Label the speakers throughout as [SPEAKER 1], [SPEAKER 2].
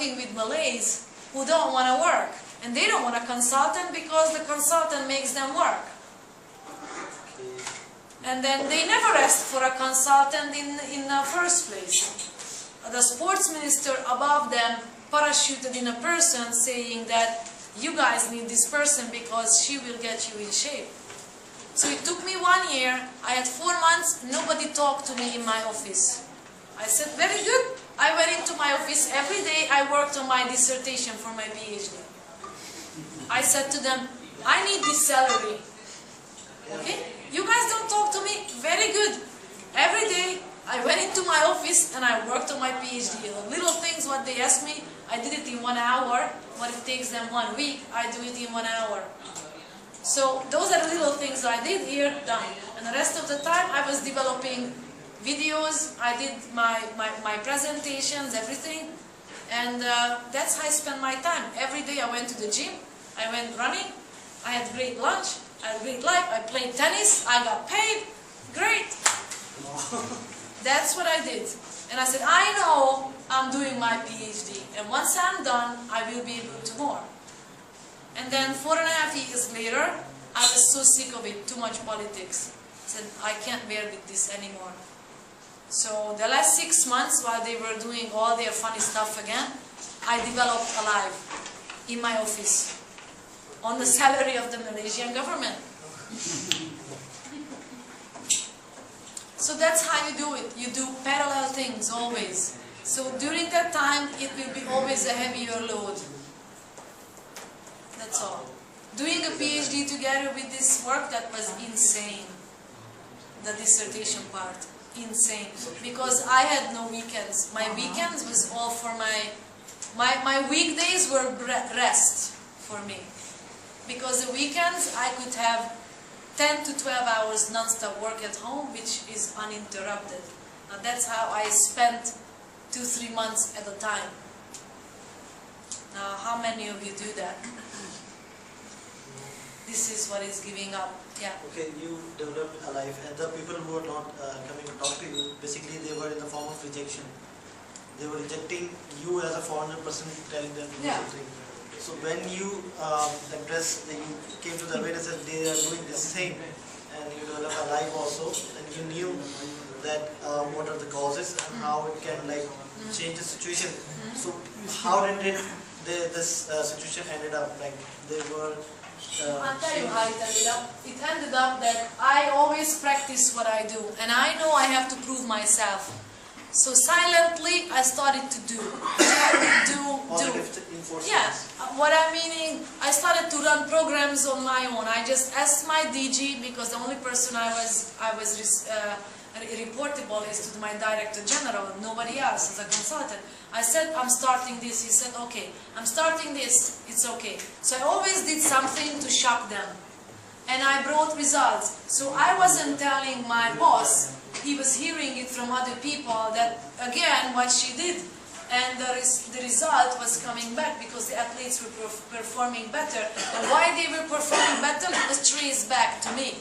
[SPEAKER 1] working with Malays who don't want to work. And they don't want a consultant because the consultant makes them work. And then they never asked for a consultant in the first place. The sports minister above them parachuted in a person saying that you guys need this person because she will get you in shape. So it took me 1 year. I had 4 months. Nobody talked to me in my office. I said, very good. I went into my office every day. I worked on my dissertation for my PhD. I said to them, I need this salary. Okay? You guys don't talk to me? Very good. Every day I went into my office and I worked on my PhD. The little things what they asked me, I did it in 1 hour. What it takes them 1 week, I do it in 1 hour. So those are the little things that I did here, done. And the rest of the time I was developing videos, I did my presentations, everything. And that's how I spent my time. Every day I went to the gym, I went running, I had great lunch, I had great life, I played tennis, I got paid, great. That's what I did. And I said, I know I'm doing my PhD, and once I'm done, I will be able to more. And then 4.5 years later, I was so sick of it, too much politics. I said, I can't bear with this anymore. So the last 6 months, while they were doing all their funny stuff again, I developed a life in my office on the salary of the Malaysian government. So that's how you do it. You do parallel things always. So during that time, it will be always a heavier load. That's all. Doing a PhD together with this work, that was insane. The dissertation part, insane. Because I had no weekends. My weekends was all for my weekdays were rest for me. Because the weekends I could have 10 to 12 hours non-stop work at home, which is uninterrupted. Now that's how I spent 2-3 months at a time. Now how many of you do that? This is what is giving up. Yeah.
[SPEAKER 2] Okay, you developed a life, and the people who are not coming to talk to you, basically they were in the form of rejection. They were rejecting you as a foreigner person, telling them to do something. So when you you came to the awareness that they are doing this thing, and you developed a life also, and you knew that what are the causes and how it can change the situation. So how did this situation ended up? Like they were.
[SPEAKER 1] I'll tell you how it ended up. It ended up that I always practice what I do, and I know I have to prove myself. So silently, I started to do. Yeah, what I'm meaning, I started to run programs on my own. I just asked my DG, because the only person I was reportable is to my Director General, nobody else as a consultant. I said, I'm starting this. He said, okay, I'm starting this, it's okay. So I always did something to shock them. And I brought results. So I wasn't telling my boss, he was hearing it from other people that, again, what she did. And the result was coming back because the athletes were performing better. And why they were performing better was traced back to me.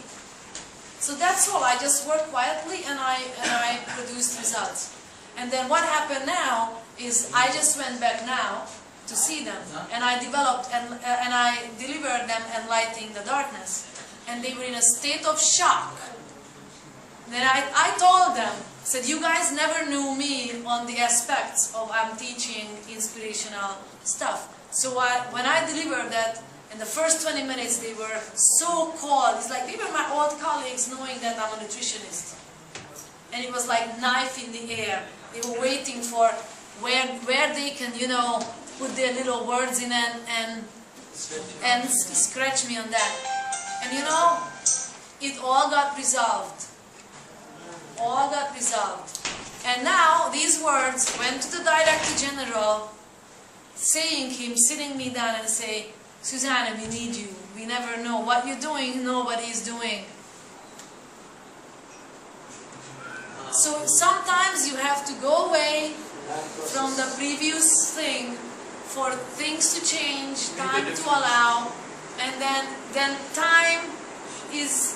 [SPEAKER 1] So that's all. I just worked quietly and I produced results. And then what happened now is I just went back now to see them. And I developed and I delivered them Enlightening the Darkness. And they were in a state of shock. Then I told them, said, you guys never knew me on the aspects of I'm teaching inspirational stuff. So when I delivered that, in the first 20 minutes they were so cold. It's like they were my old colleagues knowing that I'm a nutritionist. And it was like knife in the air. They were waiting for where they can, put their little words in and scratch me on that. And it all got resolved. All got resolved. And now these words went to the Director General, sitting me down and say, Zsuzsanna, we need you. We never know what you're doing, nobody is doing. So sometimes you have to go away from the previous thing for things to change, time to allow, and then time is